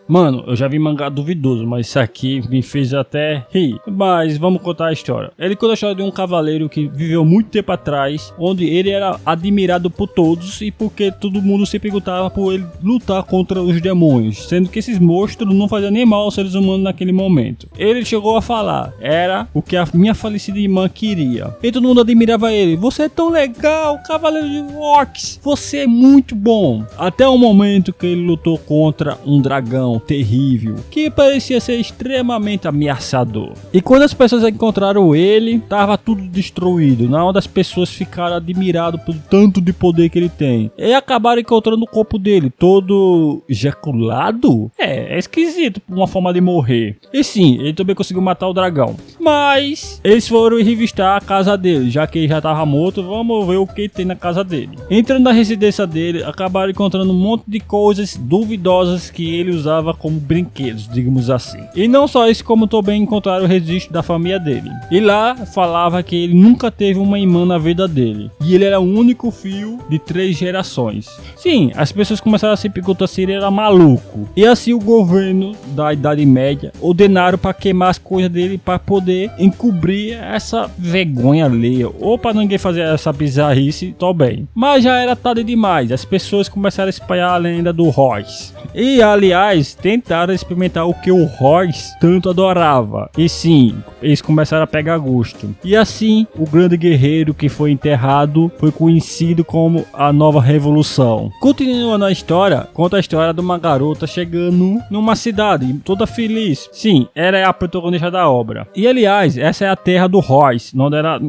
Mano, eu já vi mangá duvidoso, mas isso aqui me fez até rir. Mas vamos contar a história. Ele conta a história de um cavaleiro que viveu muito tempo atrás, onde ele era admirado por todos e porque todo mundo se perguntava por ele lutar contra os demônios, sendo que esses monstros não faziam nem mal aos seres humanos naquele momento. Ele chegou a falar, era o que a minha falecida irmã queria. E todo mundo admirava ele. Você é tão legal, cavaleiro de orcs, você é muito bom. Até o momento que ele lutou contra um dragão terrível, que parecia ser extremamente ameaçador. E quando as pessoas encontraram ele, tava tudo destruído. Na hora as pessoas ficaram admiradas pelo tanto de poder que ele tem. E acabaram encontrando o corpo dele, todo ejaculado. É esquisito, uma forma de morrer. E sim, ele também conseguiu matar o dragão. Mas eles foram revistar a casa dele, já que ele já tava morto. Vamos ver o que tem na casa dele. Entrando na residência dele, acabaram encontrando um monte de coisas duvidosas que ele usava como brinquedos, digamos assim. E não só isso, como também encontraram o registro da família dele. E lá falava que ele nunca teve uma irmã na vida dele. E ele era o único filho de 3 gerações. Sim, as pessoas começaram a se perguntar se ele era maluco. E assim o governo da Idade Média ordenaram para queimar as coisas dele para poder encobrir essa vergonha alheia. Ou para ninguém fazer essa bizarrice, tô bem. Mas já era tarde demais. As pessoas começaram a espalhar a lenda do Royce. E aliás, tentaram experimentar o que o Royce tanto adorava. E sim, eles começaram a pegar gosto. E assim, o grande guerreiro que foi enterrado foi conhecido como a Nova Revolução. Continuando a história, conta a história de uma garota chegando numa cidade toda feliz. Sim, ela é a protagonista da obra. E aliás, essa é a terra do Royce, onde ela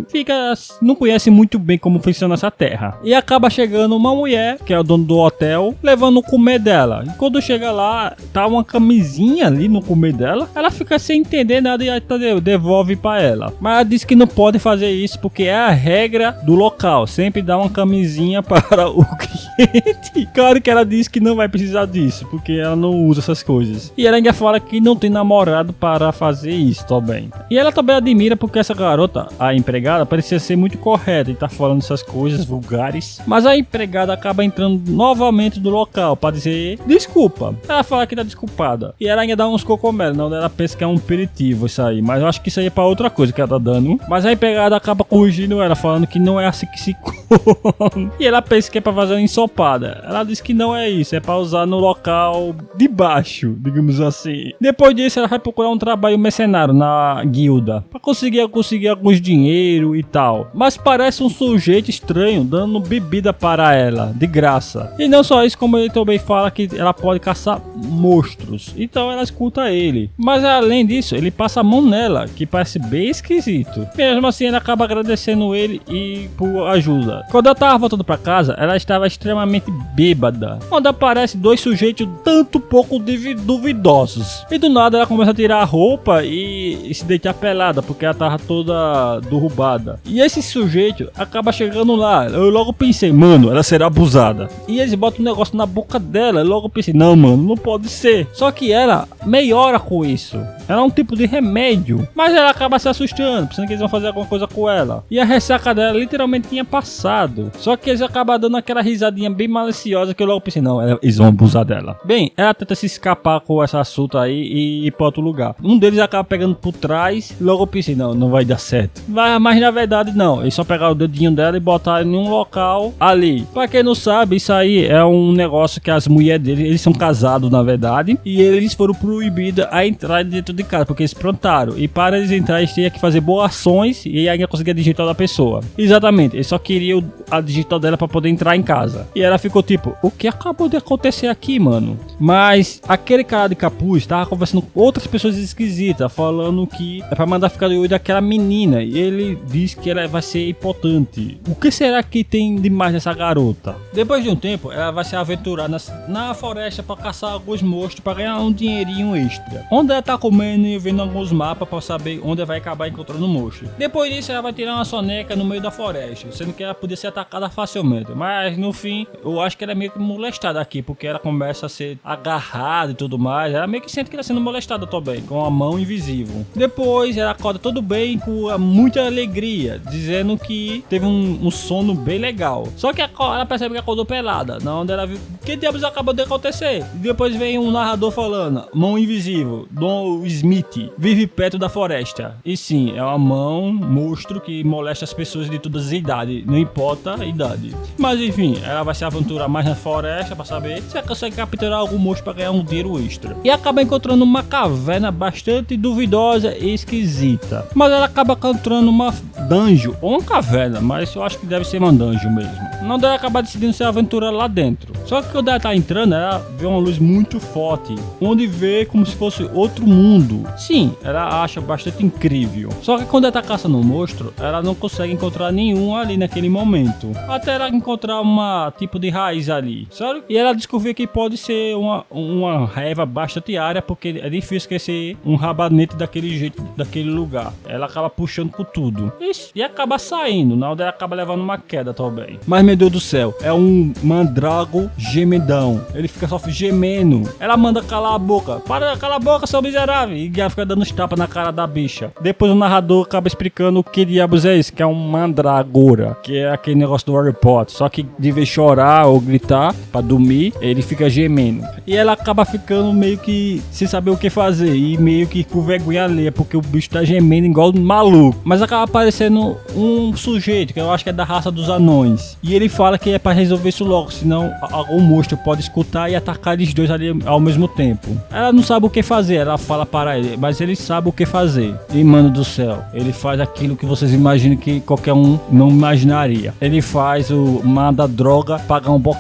não conhece muito bem como funciona essa terra. E acaba chegando uma mulher, que é o dono do hotel, levando o comer dela. E quando chega lá, tá uma camisinha ali no comer dela. Ela fica sem entender nada e aí devolve pra ela. Mas ela diz que não pode fazer isso porque é a regra do local. Sempre dá uma camisinha para o cliente. Claro que ela diz que não vai precisar disso, porque ela não usa essas coisas. E ela ainda fala que não tem namorado para fazer isso também. E ela também admira porque essa garota, a empregada, parecia ser muito correta e tá falando essas coisas vulgares. Mas a empregada acaba entrando novamente no local para dizer desculpa. Ela fala que tá desculpada. E ela ainda dá uns cogumelos, não, ela pensa que é um aperitivo isso aí. Mas eu acho que isso aí é pra outra coisa que ela tá dando. Mas a empregada acaba corrigindo ela, falando que não é assim que se come. E ela pensa que é pra fazer uma ensopada. Ela diz que não é isso, é pra usar no local de baixo, digamos assim. Depois disso, ela vai procurar um trabalho mercenário na guilda pra conseguir alguns dinheiro e tal. Mas parece um sujeito estranho dando bebida para ela, de graça. E não só isso, como ele também fala que ela pode caçar monstros. Então ela escuta ele. Mas além disso, ele passa a mão nela, que parece bem esquisito. Mesmo assim, ela acaba agradecendo ele e por ajuda. Quando ela tava voltando pra casa, ela estava extremamente bêbada. Quando aparece 2 sujeitos tanto pouco duvidosos. E do nada ela começa a tirar a roupa e se deitar pelada, porque ela tava toda derrubada. E esse sujeito acaba chegando lá. Eu logo pensei, mano, ela será abusada. E eles botam um negócio na boca dela. Eu logo pensei, não, mano, não pode ser. Só que ela melhora com isso. Ela é um tipo de remédio. Mas ela acaba se assustando, pensando que eles vão fazer alguma coisa com ela. E a ressaca dela literalmente tinha passado. Só que eles acabam dando aquela risadinha bem maliciosa que eu logo pensei, não, eles vão abusar dela. Bem, ela tenta se escapar com esse assunto aí e ir pra outro lugar. Um deles acaba pegando por trás. Logo eu pensei, não vai dar certo. Mas na verdade não. Eles só pegaram o dedinho dela e botaram em um local ali. Pra quem não sabe, isso aí é um negócio que as mulheres deles, eles são casados na verdade. E eles foram proibidos a entrar dentro de casa, porque eles plantaram. E para eles entrar, eles tinham que fazer boas ações e ainda conseguir a digital da pessoa. Exatamente, eles só queriam a digital dela pra poder entrar em casa. E ela ficou tipo, o que acabou de acontecer aqui, mano? Mas aquele cara de capuz tava conversando com outras pessoas esquisitas, falando que é pra mandar ficar de olho daquela menina. E ele diz que ela vai ser importante. O que será que tem demais nessa garota? Depois de um tempo, ela vai se aventurar na floresta pra caçar alguns monstros pra ganhar um dinheirinho extra. Onde ela tá comendo lendo e vendo alguns mapas pra saber onde vai acabar encontrando o monstro. Depois disso, ela vai tirar uma soneca no meio da floresta, sendo que ela podia ser atacada facilmente. Mas no fim, eu acho que ela é meio que molestada aqui, porque ela começa a ser agarrada e tudo mais. Ela meio que sente que ela tá sendo molestada também, com a mão invisível. Depois, ela acorda tudo bem, com muita alegria, dizendo que teve um sono bem legal. Só que ela percebe que acordou pelada, na onde ela viu que diabos acabou de acontecer. E depois vem um narrador falando: mão invisível, Don Smith, vive perto da floresta. E sim, é uma mão monstro que molesta as pessoas de todas as idades, não importa a idade. Mas enfim, ela vai se aventurar mais na floresta pra saber se ela consegue capturar algum monstro pra ganhar um dinheiro extra. E acaba encontrando uma caverna bastante duvidosa e esquisita. Mas ela acaba encontrando uma dungeon, ou uma caverna, mas eu acho que deve ser uma dungeon mesmo. Não deve acabar decidindo se aventurar lá dentro. Só que quando ela tá entrando, ela vê uma luz muito forte, onde vê como se fosse outro mundo. Sim, ela acha bastante incrível. Só que quando ela tá caçando um monstro, ela não consegue encontrar nenhum ali naquele momento. Até ela encontrar uma tipo de raiz ali, sabe? E ela descobre que pode ser uma raiva bastante área, porque é difícil esquecer um rabanete daquele jeito, daquele lugar. Ela acaba puxando por tudo. E acaba saindo, na hora ela acaba levando uma queda também. Mas meu Deus do céu, é um mandrago gemedão. Ele fica só gemendo. Ela manda calar a boca. Para, cala a boca, seu miserável. E ela fica dando uns tapas na cara da bicha. Depois o narrador acaba explicando o que diabos é isso, que é um mandragora, que é aquele negócio do Harry Potter. Só que de vez de chorar ou gritar pra dormir, ele fica gemendo. E ela acaba ficando meio que sem saber o que fazer e meio que com vergonha alheia, porque o bicho tá gemendo igual um maluco. Mas acaba aparecendo um sujeito, que eu acho que é da raça dos anões. E ele fala que é pra resolver isso logo, senão algum monstro pode escutar e atacar eles dois ali ao mesmo tempo. Ela não sabe o que fazer, ela fala para ele, mas ele sabe o que fazer. E mano do céu, ele faz aquilo que vocês imaginam que qualquer um não imaginaria. Ele faz manda droga, pagar um boc...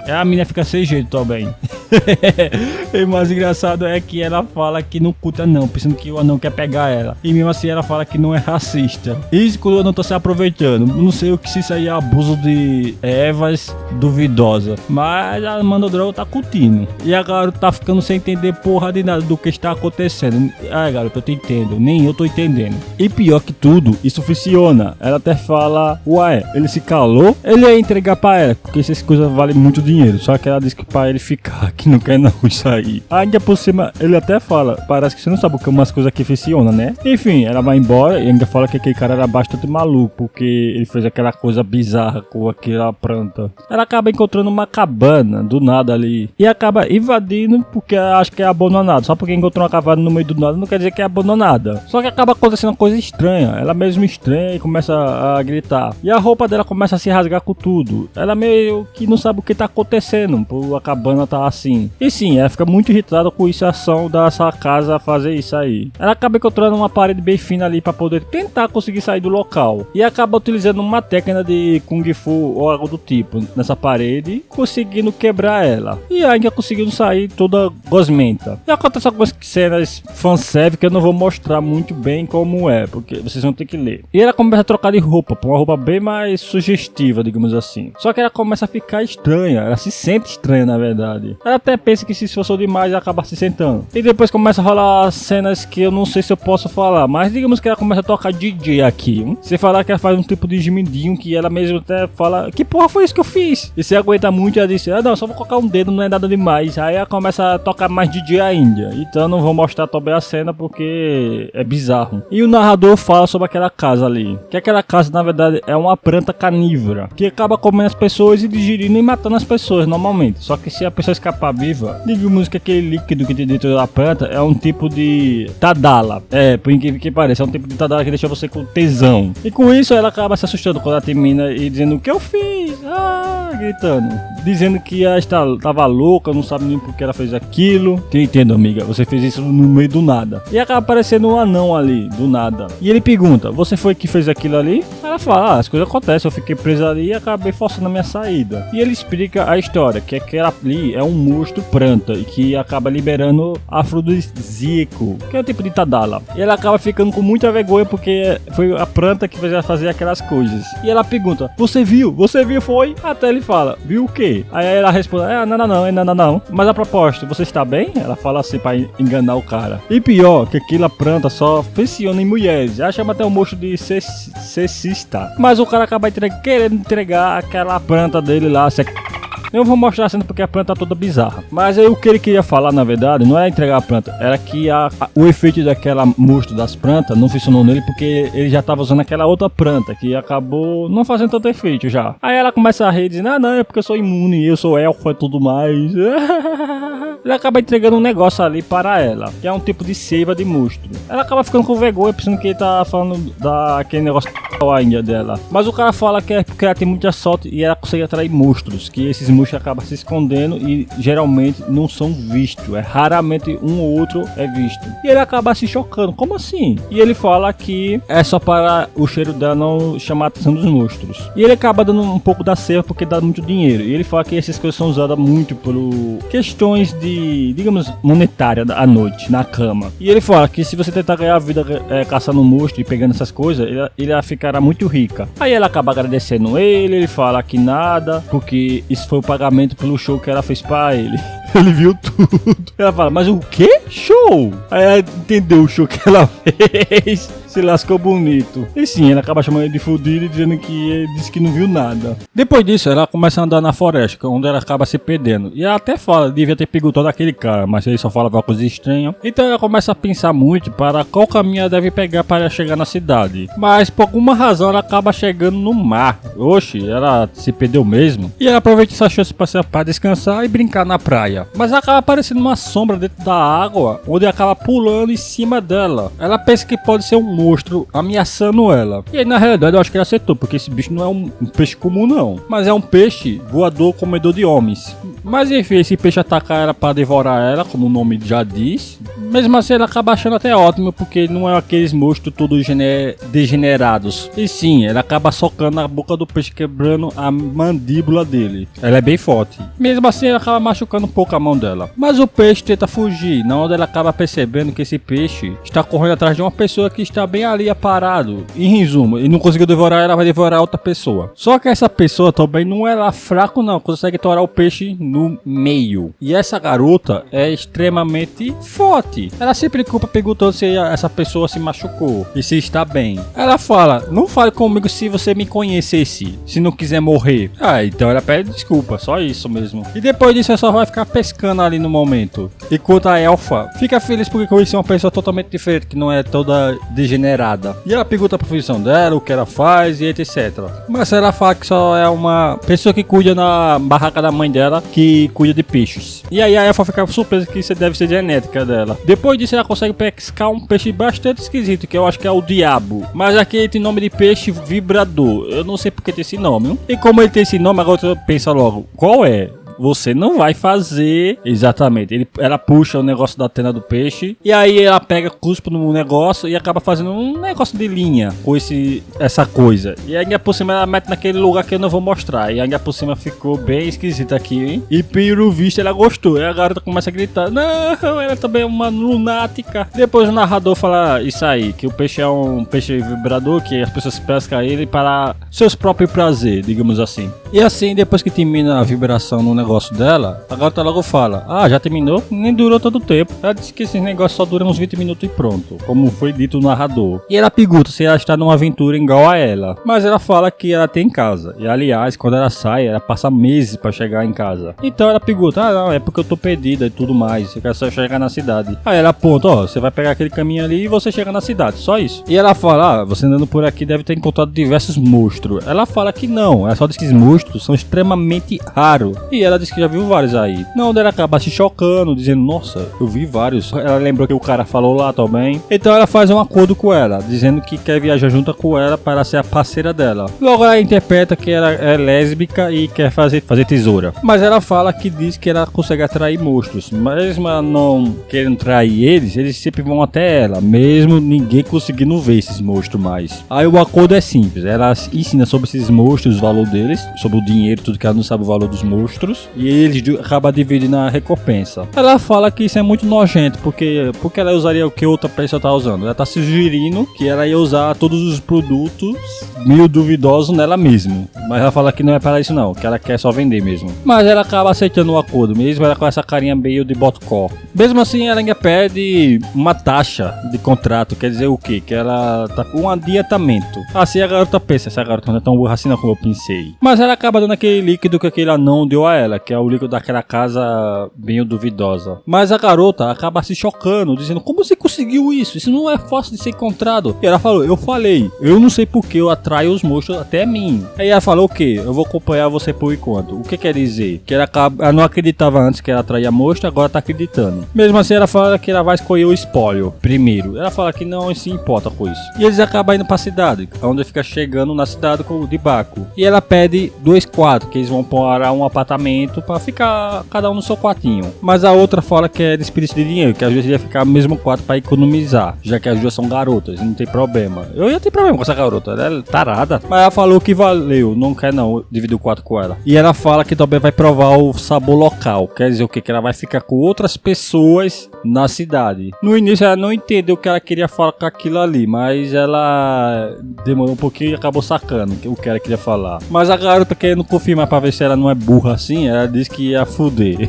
A menina fica sem jeito também. E o mais engraçado é que ela fala que não curta não, pensando que o anão quer pegar ela. E mesmo assim ela fala que não é racista. Isso quando o anão tá se aproveitando. Não sei o que se isso aí é abuso de ervas duvidosa. Mas a Mandodroga tá curtindo. E a garota tá ficando sem entender porra de nada do que está acontecendo. Ai garota, eu te entendo. Nem eu tô entendendo. E pior que tudo, isso funciona. Ela até fala: ué, ele se calou? Ele ia entregar pra ela, porque essas coisas valem muito dinheiro. Só que ela disse que pra ele ficar, que não quer não sair. Ainda por cima, ele até fala: parece que você não sabe o que umas coisas aqui funcionam, né? Enfim, ela vai embora e ainda fala que aquele cara era bastante maluco, porque ele fez aquela coisa bizarra com aquela planta. Ela acaba encontrando uma cabana do nada ali e acaba invadindo, porque acha que é abandonado. Só porque encontrou uma cabana no meio do nada não quer dizer que é abandonada. Só que acaba acontecendo uma coisa estranha. Ela mesmo estranha e começa a gritar. E a roupa dela começa a se rasgar com tudo. Ela meio que não sabe o que tá acontecendo, por a cabana tá assim. E sim, ela fica muito irritada com isso, a ação dessa casa fazer isso aí. Ela acaba encontrando uma parede bem fina ali pra poder tentar conseguir sair do local. E acaba utilizando uma técnica de Kung Fu ou algo do tipo nessa parede, conseguindo quebrar ela. E ainda conseguindo sair toda gosmenta. E acontece algumas cenas fanservice que eu não vou mostrar muito bem como é, porque vocês vão ter que ler. E ela começa a trocar de roupa, pra uma roupa bem mais sugestiva, digamos assim. Só que ela começa a ficar estranha. Ela se sente estranha, na verdade. Ela até pensa que se esforçou demais, ela acaba se sentando. E depois começa a rolar cenas que eu não sei se eu posso falar, mas digamos que ela começa a tocar DJ aqui. Você falar que ela faz um tipo de gemidinho que ela mesmo até fala: que porra foi isso que eu fiz? E você aguenta muito, ela disse: ah não, só vou colocar um dedo, não é nada demais. Aí ela começa a tocar mais DJ ainda. Então eu não vou mostrar também a cena porque é bizarro. E o narrador fala sobre aquela casa ali. Que aquela casa, na verdade, é uma planta carnívora que acaba comendo as pessoas e digerindo e matando as pessoas normalmente. Só que se a pessoa escapar viva, digamos que aquele líquido que tem dentro da planta é um tipo de tadala. É, por incrível que pareça, é um tipo de tadala que deixa você com tesão. E com isso ela acaba se assustando quando ela termina e dizendo: o que eu fiz? Gritando. Dizendo que ela estava louca, não sabe nem por que ela fez aquilo. Te entendo, amiga, você fez isso no meio do nada. E acaba aparecendo um anão ali, do nada. E ele pergunta: você foi que fez aquilo ali? Ela fala: as coisas acontecem, eu fiquei presa ali e acabei forçando a minha saída. E ele explica a história, que aquela ali é um monstro planta e que acaba liberando afrodisíaco, que é o tipo de tadala. E ela acaba ficando com muita vergonha porque foi a planta que fez ela fazer aquelas coisas. E ela pergunta: você viu? Você viu, foi? Até ele fala, viu o quê? Aí ela responde, não. Mas a propósito, você está bem? Ela fala assim pra enganar o cara. E pior, que aquela planta só funciona em mulheres. Ela chama até o monstro de sexista. Mas o cara acaba querendo entregar aquela planta dele lá. Eu vou mostrar a cena porque a planta tá toda bizarra. Mas aí o que ele queria falar, na verdade, não era entregar a planta. Era que o efeito daquela monstro das plantas não funcionou nele porque ele já tava usando aquela outra planta que acabou não fazendo tanto efeito já. Aí ela começa a rir dizendo, não, é porque eu sou imune, eu sou elfo e tudo mais. Ele acaba entregando um negócio ali para ela, que é um tipo de seiva de monstro. Ela acaba ficando com vergonha, pensando que ele tá falando daquele negócio ainda dela. Mas o cara fala que é porque ela tem muita sorte e ela consegue atrair monstros, que esses monstros acabam se escondendo e geralmente não são vistos. É raramente um ou outro é visto. E ele acaba se chocando. Como assim? E ele fala que é só para o cheiro dela não chamar a atenção dos monstros. E ele acaba dando um pouco da seiva porque dá muito dinheiro. E ele fala que essas coisas são usadas muito por questões de, digamos, monetária à noite, na cama. E ele fala que se você tentar ganhar a vida caçando um monstro e pegando essas coisas, ele ficará muito rica. Aí ela acaba agradecendo ele fala que nada, porque isso foi o pagamento pelo show que ela fez pra ele. Ele viu tudo. Ela fala, mas o quê? Show? Aí ela entendeu o show que ela fez. Se lascou bonito. E sim, ela acaba chamando ele de fudido e dizendo que ele disse que não viu nada. Depois disso, ela começa a andar na floresta, onde ela acaba se perdendo. E ela até fala, devia ter pego todo aquele cara, mas ele só falava coisa estranha. Então ela começa a pensar muito para qual caminho ela deve pegar para chegar na cidade. Mas por alguma razão ela acaba chegando no mar. Oxe, ela se perdeu mesmo. E ela aproveita essa chance para descansar e brincar na praia. Mas ela acaba aparecendo uma sombra dentro da água, onde acaba pulando em cima dela. Ela pensa que pode ser um monstro ameaçando ela. E aí na realidade eu acho que ela acertou, porque esse bicho não é um peixe comum não. Mas é um peixe voador comedor de homens. Mas enfim, esse peixe ataca ela para devorar ela, como o nome já diz. Mesmo assim ela acaba achando até ótimo, porque não é aqueles monstros todos degenerados. E sim, ela acaba socando a boca do peixe, quebrando a mandíbula dele. Ela é bem forte. Mesmo assim ela acaba machucando um pouco a mão dela. Mas o peixe tenta fugir, na hora ela acaba percebendo que esse peixe está correndo atrás de uma pessoa que está bem ali parado. Em resumo, ele não conseguiu devorar ela, vai devorar outra pessoa. Só que essa pessoa também não é lá fraco não, consegue torar o peixe no meio. E essa garota é extremamente forte. Ela se preocupa perguntando se essa pessoa se machucou e se está bem. Ela fala, não fale comigo se você me conhecesse, se não quiser morrer. Então ela pede desculpa, só isso mesmo. E depois disso ela só vai ficar pescando ali no momento. Enquanto a elfa fica feliz porque conheceu uma pessoa totalmente diferente, que não é toda degenerada. E ela pergunta a profissão dela, o que ela faz e etc. Mas ela fala que só é uma pessoa que cuida na barraca da mãe dela, que cuida de peixes. E aí a elfa fica surpresa que isso deve ser genética dela. Depois disso ela consegue pescar um peixe bastante esquisito, que eu acho que é o diabo. Mas aqui ele tem nome de peixe vibrador. Eu não sei porque tem esse nome. E como ele tem esse nome, agora você pensa logo, qual é? Você não vai fazer exatamente. Ela puxa o negócio da antena do peixe e aí ela pega, cuspe no negócio e acaba fazendo um negócio de linha com essa coisa. E ainda por cima ela mete naquele lugar que eu não vou mostrar. E ainda por cima ficou bem esquisito aqui, hein? E pelo visto ela gostou. E a garota começa a gritar: não, ela também é uma lunática. Depois o narrador fala isso aí, que o peixe é um peixe vibrador, que as pessoas pescam ele para seus próprios prazer, digamos assim. E assim, depois que termina a vibração no negócio dela, a garota logo fala: já terminou? Nem durou tanto tempo. Ela disse que esse negócio só dura uns 20 minutos e pronto, como foi dito no narrador. E ela pergunta se ela está numa aventura igual a ela, mas ela fala que ela tem casa. E aliás, quando ela sai, ela passa meses para chegar em casa. Então ela pergunta: não, é porque eu tô perdida e tudo mais, eu quero só chegar na cidade. Aí ela aponta: você vai pegar aquele caminho ali e você chega na cidade, só isso. E ela fala: você andando por aqui deve ter encontrado diversos monstros. Ela fala que não, ela só diz que os monstros são extremamente raros. E ela diz que já viu vários aí. Não, ela acaba se chocando, dizendo: nossa, eu vi vários. Ela lembrou que o cara falou lá também. Então ela faz um acordo com ela, dizendo que quer viajar junto com ela para ser a parceira dela. Logo ela interpreta que ela é lésbica e quer fazer tesoura. Mas ela fala que diz que ela consegue atrair monstros. Mesmo ela não querendo trair eles sempre vão até ela, mesmo ninguém conseguindo ver esses monstros mais. Aí o acordo é simples, ela ensina ensina sobre esses monstros, o valor deles, sobre o dinheiro, tudo que ela não sabe o valor dos monstros. E eles acabam dividindo a recompensa. Ela fala que isso é muito nojento, porque ela usaria o que outra pessoa tá usando. Ela tá sugerindo que ela ia usar todos os produtos meio duvidosos nela mesma. Mas ela fala que não é para isso não, que ela quer só vender mesmo. Mas ela acaba aceitando o acordo, mesmo ela com essa carinha meio de botcó. Mesmo assim, ela ainda pede uma taxa de contrato, quer dizer o quê? Que ela tá com um adiantamento. Assim a garota pensa, essa garota não é tão burra assim não como eu pensei. Mas ela acaba dando aquele líquido que aquele anão deu a ela, que é o líquido daquela casa bem duvidosa. Mas a garota acaba se chocando, dizendo, como você conseguiu isso? Isso não é fácil de ser encontrado. E ela falou, eu não sei porque eu atraio os monstros até mim. Aí ela falou o quê? Eu vou acompanhar você por enquanto. O que quer dizer? Que ela não acreditava antes que ela atraía monstro, agora tá acreditando. Mesmo assim, ela fala que ela vai escolher o espólio primeiro. Ela fala que não se importa com isso. E eles acabam indo pra cidade, onde fica chegando na cidade de barco. E ela pede 2 quartos, que eles vão parar um apartamento pra ficar cada um no seu quartinho. Mas a outra fala que é desperdício de dinheiro, que às vezes ia ficar no mesmo quarto pra economizar, já que as duas são garotas, não tem problema. Eu ia ter problema com essa garota, ela é tarada. Mas ela falou que valeu, não quer não dividir o quarto com ela. E ela fala que também vai provar o sabor local, quer dizer o que? Que ela vai ficar com outras pessoas na cidade. No início ela não entendeu o que ela queria falar com aquilo ali, mas ela demorou um pouquinho e acabou sacando o que ela queria falar. Mas a garota querendo confirmar pra ver se ela não é burra assim, ela disse que ia fuder.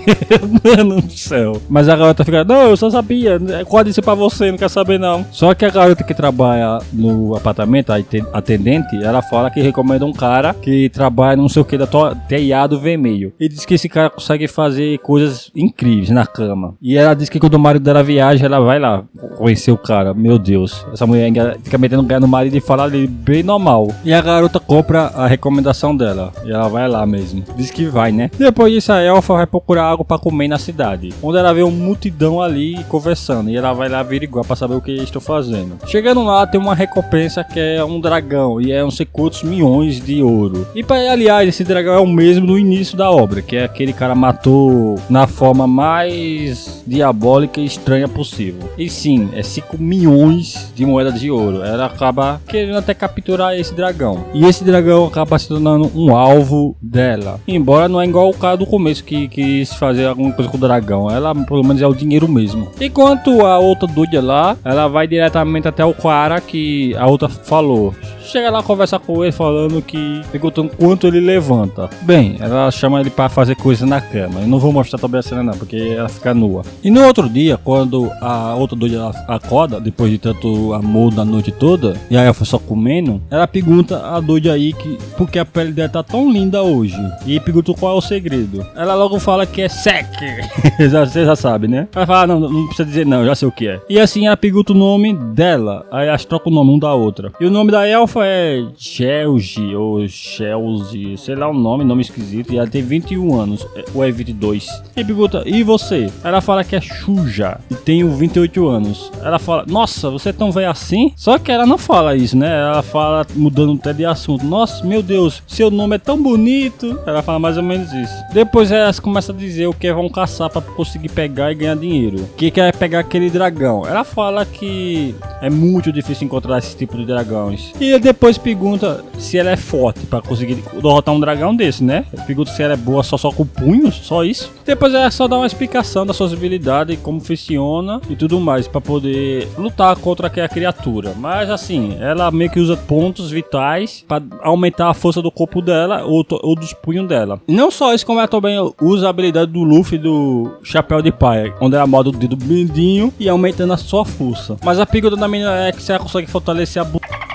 Mano do céu. Mas a garota fica, não, eu só sabia, qual disse pra você, não quer saber não. Só que a garota que trabalha no apartamento, a atendente, ela fala que recomenda um cara que trabalha não sei o que da telhado vermelho. E diz que esse cara consegue fazer coisas incríveis na cama. E ela diz que quando o marido dela viaja, ela vai lá conhecer o cara. Meu Deus, essa mulher fica metendo ganho no marido e fala ali bem normal. E a garota compra a recomendação dela. E ela vai lá mesmo. Diz que vai, né? Depois disso, a elfa vai procurar algo pra comer na cidade. Onde ela vê uma multidão ali conversando. E ela vai lá averiguar pra saber o que eles estão fazendo. Chegando lá, tem uma recompensa que é um dragão. E é não sei quantos milhões de ouro. E aliás, esse dragão é o mesmo do início da obra. Que é aquele cara matou na forma mais diabólica e estranha possível. E sim, é 5 milhões de moedas de ouro. Ela acaba querendo até capturar esse dragão. E esse dragão acaba se tornando um alvo dela. Embora não é igual o cara do começo que quis fazer alguma coisa com o dragão. Ela pelo menos é o dinheiro mesmo. Enquanto a outra doida lá, ela vai diretamente até o cara que a outra falou. Chega lá conversar com ele falando que perguntando quanto ele levanta. Bem, ela chama ele para fazer coisa na cama. Eu não vou mostrar também a cena não, porque ela fica nua. E no outro dia, quando a outra doida acorda, depois de tanto amor da noite toda, e aí ela foi só comendo, ela pergunta a doida aí que porque a pele dela tá tão linda hoje. E pergunta qual é o segredo. Ela logo fala que é sexy. Você já sabe, né? Ela fala, não precisa dizer não, já sei o que é. E assim ela pergunta o nome dela. Aí elas trocam o nome um da outra. E o nome da elfa é Chelsea ou Chelsea, sei lá o nome esquisito. E ela tem 21 anos, ou é 22. E pergunta, e você? Ela fala que é Shuja e tenho 28 anos. Ela fala, nossa, você é tão velho assim? Só que ela não fala isso, né? Ela fala mudando até de assunto. Nossa, meu Deus, seu nome é tão bonito. Ela fala mais ou menos isso. Depois elas começam a dizer o que vão caçar pra conseguir pegar e ganhar dinheiro. Que quer pegar aquele dragão. Ela fala que é muito difícil encontrar esse tipo de dragões. E depois pergunta se ela é forte pra conseguir derrotar um dragão desse, né? Pergunta se ela é boa só com punhos, só isso. Depois ela só dá uma explicação das suas habilidades, como funciona e tudo mais, pra poder lutar contra aquela criatura. Mas assim, ela meio que usa pontos vitais pra aumentar a força do corpo dela ou dos punhos dela. E não só isso, como ela também usa a habilidade do Luffy do Chapéu de Palha, onde ela moda o dedo mindinho e aumentando a sua força. Mas a pergunta da menina é que se ela consegue fortalecer a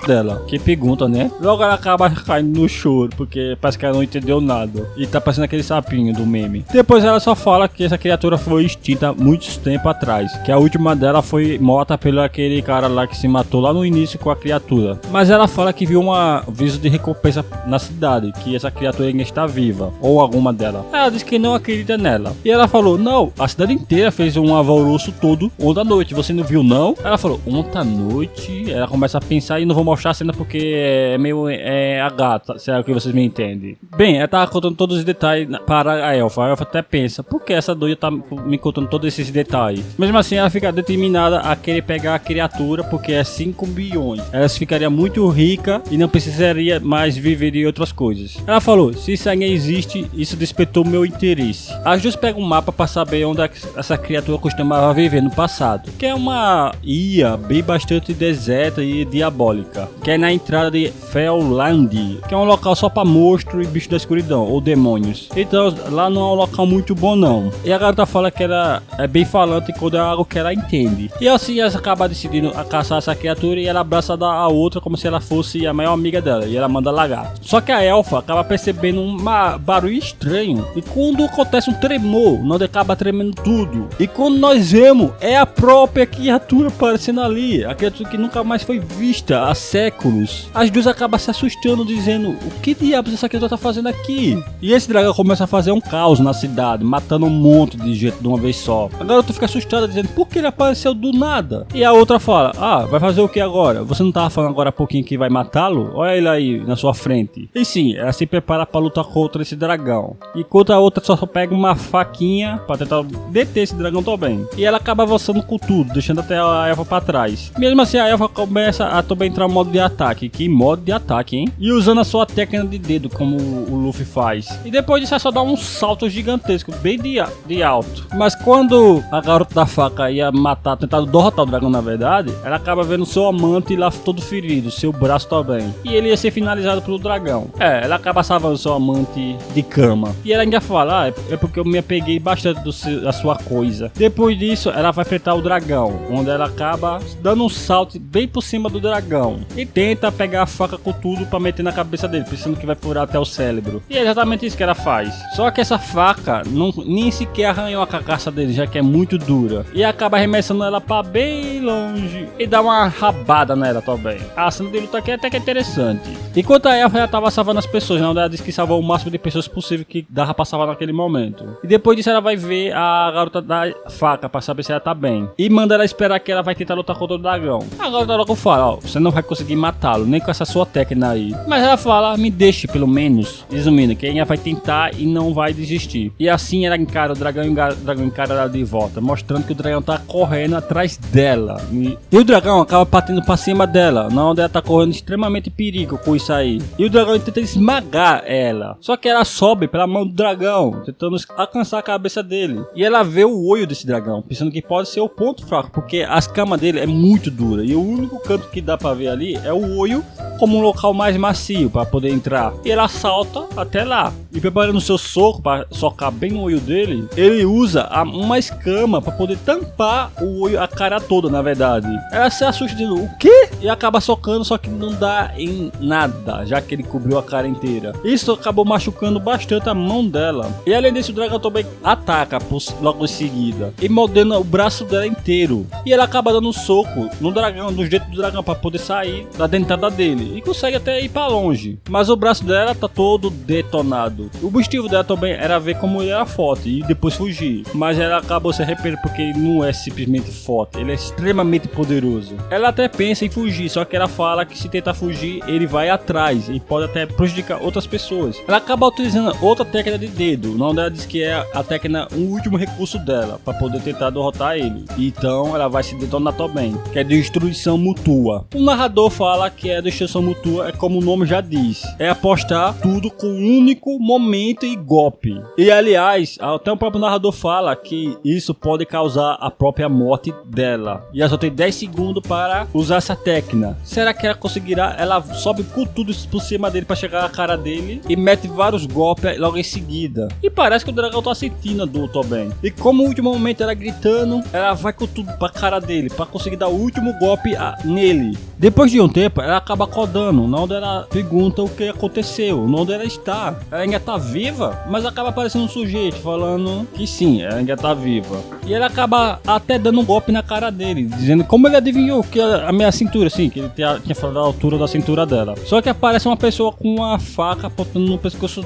dela. Que pergunta, né? Logo ela acaba caindo no choro, porque parece que ela não entendeu nada. E tá parecendo aquele sapinho do meme. Depois ela só fala que essa criatura foi extinta há muito tempo atrás. Que a última dela foi morta pelo aquele cara lá que se matou lá no início com a criatura. Mas ela fala que viu uma aviso de recompensa na cidade, que essa criatura ainda está viva. Ou alguma dela. Ela disse que não acredita nela. E ela falou, não, a cidade inteira fez um alvoroço todo ontem à noite. Você não viu não? Ela falou, ontem à noite? Ela começa a pensar e não vou mostrar a cena porque é meio a gata, se é o que vocês me entendem. Bem, ela tava contando todos os detalhes para a Elfa até pensa, por que essa doida tá me contando todos esses detalhes? Mesmo assim, ela fica determinada a querer pegar a criatura porque é 5 bilhões. Ela ficaria muito rica e não precisaria mais viver de outras coisas. Ela falou, se isso ainda existe, isso despertou meu interesse. As duas pegam um mapa para saber onde essa criatura costumava viver no passado, que é uma ilha bem bastante deserta e diabólica, que é na entrada de Felland, que é um local só para monstros e bichos da escuridão, ou demônios. Então lá não é um local muito bom não. E a garota fala que ela é bem falante quando é algo que ela entende. E assim ela acaba decidindo a caçar essa criatura e ela abraça a outra como se ela fosse a maior amiga dela, e ela manda largar. Só que a Elfa acaba percebendo um barulho estranho, e quando acontece um tremor, onde acaba tremendo tudo. E quando nós vemos, é a própria criatura aparecendo ali, a criatura que nunca mais foi vista há séculos. As duas acabam se assustando, dizendo, o que diabos essa criatura tá fazendo aqui? E esse dragão começa a fazer um caos na cidade, matando um monte de gente de uma vez só. A garota fica assustada, dizendo, por que ele apareceu do nada? E a outra fala, vai fazer o que agora? Você não tava falando agora há pouquinho que vai matá-lo? Olha ele aí na sua frente. E sim, ela se prepara para lutar contra esse dragão. Enquanto a outra só pega uma faquinha para tentar deter esse dragão também. E ela acaba avançando com tudo, deixando até a Elfa para trás. Mesmo assim, a Elfa começa a também entrar no modo de ataque. Que modo de ataque, hein? E usando a sua técnica de dedo, como o Luffy faz. E depois disso, é só dar um salto gigantesco, bem de alto. Mas quando a garota da faca ia matar, tentar derrotar o dragão, na verdade, ela acaba vendo seu amante lá todo ferido, seu braço também. E ele ia ser finalizado pelo dragão. Ela acaba salvando seu amante de cama. E ela ainda fala, é porque eu me apeguei bastante da sua coisa. Depois disso, ela vai enfrentar o dragão, onde ela acaba dando um salto bem por cima do dragão. E tenta pegar a faca com tudo pra meter na cabeça dele, pensando que vai furar até o cérebro. E é exatamente isso que ela faz. Só que essa faca nem sequer arranhou a carcaça dele, já que é muito dura. E acaba arremessando ela pra bem longe. E dá uma rabada nela também. A cena de luta aqui até que é interessante. Enquanto a Elfa já tava salvando as pessoas, não, ela disse que salvou o máximo de pessoas possível que dava pra salvar naquele momento. E depois disso ela vai ver a garota da faca pra saber se ela tá bem. E manda ela esperar que ela vai tentar lutar contra o dragão. A garota logo fala, você não vai conseguir matá-lo, nem com essa sua técnica aí. Mas ela fala, me deixe pelo menos. Resumindo, que ela vai tentar e não vai desistir. E assim ela encara o dragão e o dragão encara ela de volta, mostrando que o dragão tá correndo atrás dela. E o dragão acaba batendo pra cima dela, onde ela tá correndo extremamente perigo com isso aí. E o dragão tenta esmagar ela. Só que ela sobe pela mão do dragão, tentando alcançar a cabeça dele. E ela vê o olho desse dragão, pensando que pode ser o ponto fraco, porque as camas dele é muito dura. E o único canto que dá pra ver ali é o olho como um local mais macio para poder entrar. E ela salta até lá. E preparando o seu soco para socar bem no olho dele, ele usa uma escama para poder tampar o olho, a cara toda, na verdade. Ela se assusta dizendo, o quê? E acaba socando, só que não dá em nada, já que ele cobriu a cara inteira. Isso acabou machucando bastante a mão dela. E além disso, o dragão também ataca logo em seguida, e mordendo o braço dela inteiro. E ela acaba dando um soco no dragão, nos dedos do dragão, para poder sair da dentada dele. E consegue até ir para longe. Mas o braço dela tá todo detonado. O objetivo dela também era ver como ele era forte e depois fugir. Mas ela acabou se arrependendo porque ele não é simplesmente forte, ele é extremamente poderoso. Ela até pensa em fugir, só que ela fala que se tentar fugir, ele vai atrás e pode até prejudicar outras pessoas. Ela acaba utilizando outra técnica de dedo, onde ela diz que é a técnica, o último recurso dela, para poder tentar derrotar ele. Então ela vai se detonar também, que é destruição mútua. O narrador fala que a destruição mútua é como o nome já diz, é apostar tudo com um único momento e golpe. E aliás, até o próprio narrador fala que isso pode causar a própria morte dela. E ela só tem 10 segundos para usar essa técnica. Será que ela conseguirá? Ela sobe com tudo por cima dele para chegar à cara dele e mete vários golpes logo em seguida. E parece que o dragão tá sentindo a dor também. E como no último momento ela gritando, ela vai com tudo pra cara dele para conseguir dar o último golpe nele. Depois de um tempo, ela acaba acordando, onde ela pergunta o que aconteceu, onde ela está. Ela ainda tá viva, mas acaba aparecendo um sujeito falando que sim, ela ainda tá viva. E ela acaba até dando um golpe na cara dele, dizendo como ele adivinhou que a minha cintura cintura, assim, que ele tinha falado da altura da cintura dela. Só que aparece uma pessoa com uma faca apontando no pescoço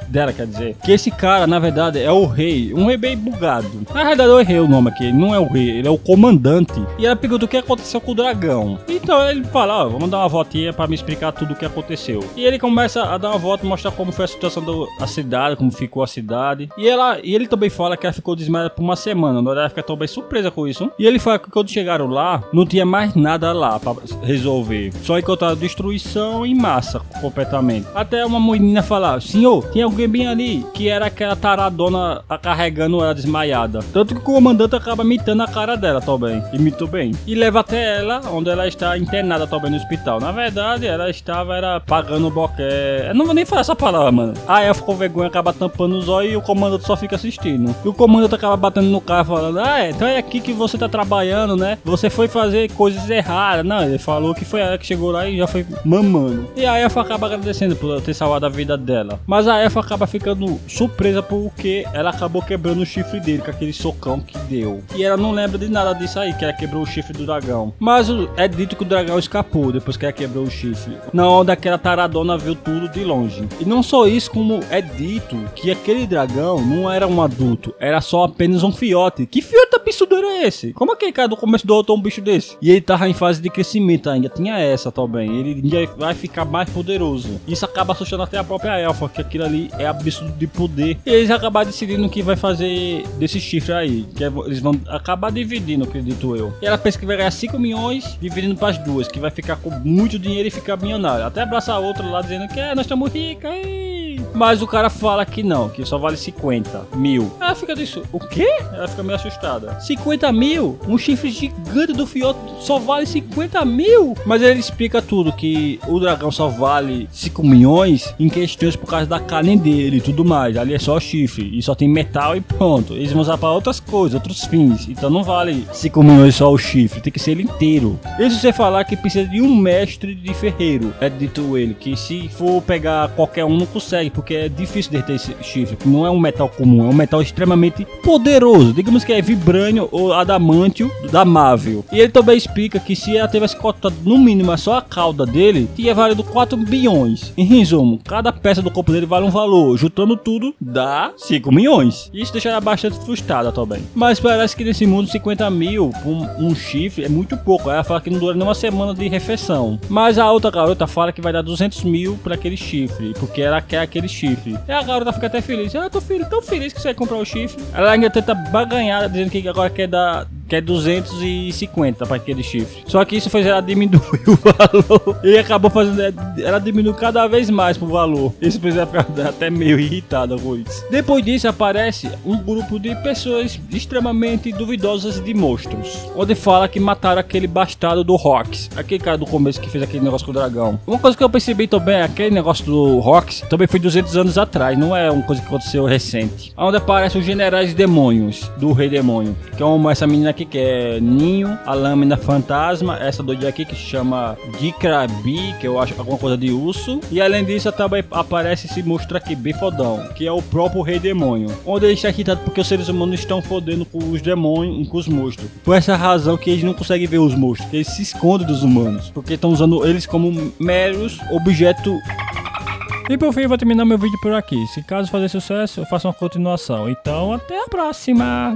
dela, quer dizer. Que esse cara, na verdade, é o rei. Um rei bem bugado. Na verdade, eu errei o nome aqui. Ele não é o rei, ele é o comandante. E ela pergunta o que aconteceu com o dragão. Então ele fala, ó, vamos dar uma voltinha pra me explicar tudo o que aconteceu. E ele começa a dar uma volta, mostrar como foi a situação da cidade, como ficou a cidade. E ele também fala que ela ficou desmaiada por uma semana. Ela fica também surpresa com isso. E ele fala que quando chegaram lá, não tinha mais nada lá pra resolver. Só encontraram destruição em massa, completamente. Até uma menina falar, senhor, tinha alguém bem ali, que era aquela taradona carregando ela desmaiada. Tanto que o comandante acaba imitando a cara dela também. Imitou bem. E leva até ela, onde ela está internada também no hospital. Na verdade, ela estava pagando o boquete. Eu não vou nem falar essa palavra, mano. A elfa com vergonha acaba tampando os olhos e o comandante só fica assistindo. E o comandante acaba batendo no carro falando, então é aqui que você tá trabalhando, né? Você foi fazer coisas erradas. Não, ele falou que foi ela que chegou lá e já foi mamando. E a elfa acaba agradecendo por ter salvado a vida dela. Mas a elfa acaba ficando surpresa porque ela acabou quebrando o chifre dele com aquele socão que deu. E ela não lembra de nada disso aí, que ela quebrou o chifre do dragão. Mas é dito que o dragão escapou depois que ela quebrou o chifre. Na onda aquela taradona viu tudo de longe. E não só isso, como é dito que aquele dragão não era um adulto, era só apenas um filhote. Que filhote absurdo era esse? Como aquele cara do começo dotou um bicho desse? E ele tava em fase de crescimento ainda, tinha essa também. Ele ainda vai ficar mais poderoso. Isso acaba assustando até a própria elfa, que aquilo ali é absurdo de poder. E eles acabaram decidindo o que vai fazer desse chifre aí. Que eles vão acabar dividindo, acredito eu. E ela pensa que vai ganhar 5 milhões, dividindo para as duas, que vai ficar com muito dinheiro e ficar milionário. Até abraçar outro lá dizendo que nós estamos ricos. Mas o cara fala que não, que só vale 50 mil. Ela fica disso, o quê? Ela fica meio assustada. 50 mil? Um chifre gigante do fiote só vale 50 mil? Mas ele explica tudo, que o dragão só vale 5 milhões em questões por causa da carne dele e tudo mais. Ali é só chifre e só tem metal e pronto. Eles vão usar para outras coisas, outros fins. Então não vale 5 milhões só o chifre, tem que ser ele inteiro. E se você falar que precisa de um mestre de ferreiro, é dito ele, que se for pegar qualquer um não consegue, porque é difícil de ter esse chifre. Não é um metal comum, é um metal extremamente poderoso. Digamos que é vibrânio ou adamantio da Marvel. E ele também explica que se ela tivesse cortado no mínimo só a cauda dele, tinha valido 4 bilhões. Em resumo, cada peça do corpo dele vale um valor. Juntando tudo, dá 5 milhões. Isso deixa ela bastante frustrada também. Mas parece que nesse mundo 50 mil por um chifre é muito pouco. Ela fala que não dura nem uma semana de refeição. Mas a outra garota fala que vai dar 200 mil para aquele chifre, porque ela quer aquele chifre. E a garota fica até feliz. Eu tô tão feliz que você vai comprar o chifre. Ela ainda tenta baganhar, dizendo que agora quer 250 para aquele chifre. Só que isso fez ela diminuir o valor. E acabou fazendo ela diminuir cada vez mais pro valor. Isso fez ela ficar até meio irritada com isso. Depois disso aparece um grupo de pessoas extremamente duvidosas de monstros, onde fala que mataram aquele bastardo do Rox, aquele cara do começo que fez aquele negócio com o dragão. Uma coisa que eu percebi também, aquele negócio do Rox também foi 200 anos atrás, não é uma coisa que aconteceu recente. Onde aparecem os generais demônios do rei demônio, que é essa menina aqui que é Ninho, a lâmina fantasma, essa doida aqui que se chama Dikrabi, que eu acho alguma coisa de urso. E além disso também aparece esse monstro aqui bem fodão, que é o próprio rei demônio, onde ele está irritado porque os seres humanos estão fodendo com os demônios e com os monstros. Por essa razão que eles não conseguem ver os monstros, que eles se escondem dos humanos, porque estão usando eles como meros objetos. E por fim eu vou terminar meu vídeo por aqui. Se caso fazer sucesso, eu faço uma continuação. Então até a próxima!